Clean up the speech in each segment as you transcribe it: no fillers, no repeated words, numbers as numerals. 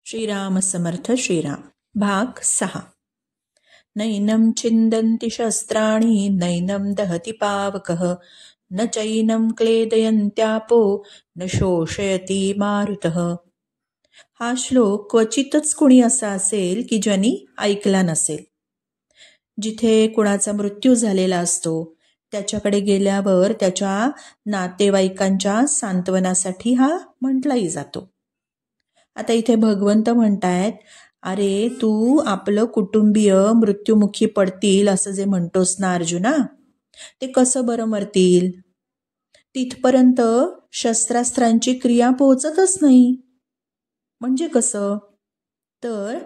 श्रीराम समर्थ श्रीराम भाग 6. नैनं छिन्दन्ति शस्त्राणि नैनं दहति पावकः न चैनं क्लेदयन्त्यापो न शोषयति मारुतः. हा श्लोक क्वचितच कुणी असा असेल की ज्यांनी ऐकला नसेल. जिथे कुणाचा मृत्यू झालेला असतो त्याच्याकडे गेल्यावर त्याच्या नातेवाईकांच्या सांत्वनासाठी हा म्हटलाही जातो. आता इथे भगवंत म्हणतायत, अरे तू आपलं कुटुंबीय मृत्युमुखी पडतील असं जे म्हणतोस ना अर्जुना, ते कसं बरं मरतील? तिथपर्यंत शस्त्रास्त्रांची क्रिया पोहोचतच नाही. म्हणजे कसं? तर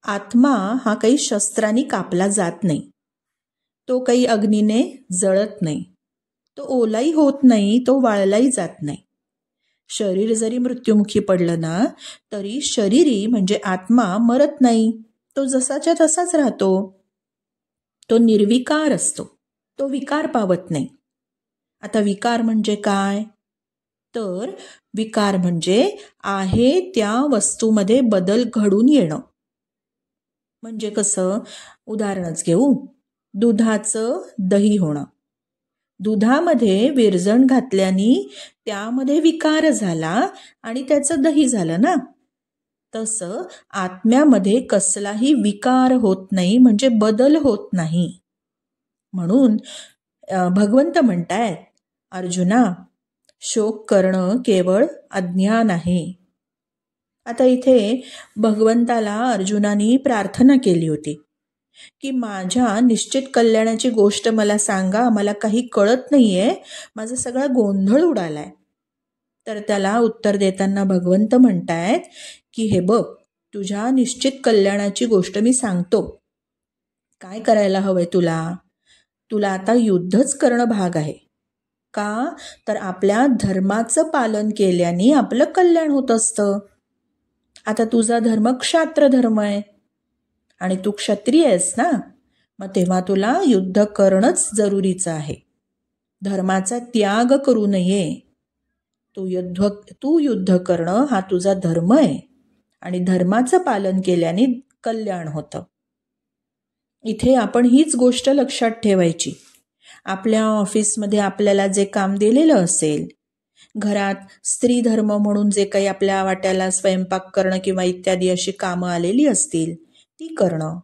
आत्मा हा काही शस्त्रांनी कापला जात नाही, तो काही अग्नीने जळत नाही, तो ओलाही होत नाही, तो वाळलाही जात नाही. शरीर जरी मृत्युमुखी पडलं ना तरी शरीरी म्हणजे आत्मा मरत नाही, तो जसाच्या तसाच राहतो. तो निर्विकार असतो, तो विकार पावत नाही. आता विकार म्हणजे काय? तर विकार म्हणजे आहे त्या वस्तूमध्ये बदल घडून येणं. म्हणजे कसं? उदाहरणच घेऊ, दुधाचं दही होणं. दुधामध्ये विरजण घातल्याने त्यामध्ये विकार झाला आणि त्याचं दही झालं ना. तसं आत्म्यामध्ये कसलाही विकार होत नाही, म्हणजे बदल होत नाही. म्हणून भगवंत म्हणतायत, अर्जुना शोक करणं केवळ अज्ञान आहे. आता इथे भगवंताला अर्जुनाने प्रार्थना केली होती की माझ्या निश्चित कल्याणाची गोष्ट मला सांगा, मला काही कळत नाहीये, माझा सगळा गोंधळ उडालाय. तर त्याला उत्तर देताना भगवंत म्हणतायत की हे बघ, तुझ्या निश्चित कल्याणाची गोष्ट मी सांगतो. काय करायला हवंय तुला? तुला आता युद्धच करणं भाग आहे. का? तर आपल्या धर्माचं पालन केल्याने आपलं कल्याण होत असतं. आता तुझा धर्म क्षात्र धर्म आहे आणि तू क्षत्रिय आहेस ना, मग तेव्हा तुला युद्ध करणंच जरुरीचं आहे. धर्माचा त्याग करू नये. तू युद्ध करणं हा तुझा धर्म आहे आणि धर्माचं पालन केल्याने कल्याण होतं. इथे आपण हीच गोष्ट लक्षात ठेवायची. आपल्या ऑफिसमध्ये आपल्याला जे काम दिलेलं असेल, घरात स्त्री धर्म म्हणून जे काही आपल्या वाट्याला स्वयंपाक करणं किंवा इत्यादी अशी कामं आलेली असतील ती करणं,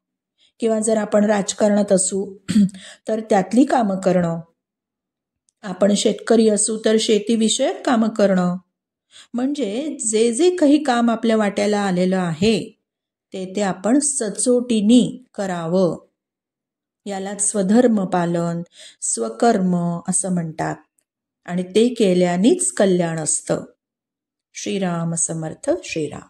किंवा जर आपण राजकारणात असू तर त्यातली कामं करणं, आपण शेतकरी असू तर शेतीविषयक कामं करणं, म्हणजे जे जे काही काम आपल्या वाट्याला आलेलं आहे ते आपण सचोटीने करावं. याला स्वधर्म पालन, स्वकर्म असं म्हणतात आणि ते केल्यानेच कल्याण असतं. श्रीराम समर्थ श्रीराम.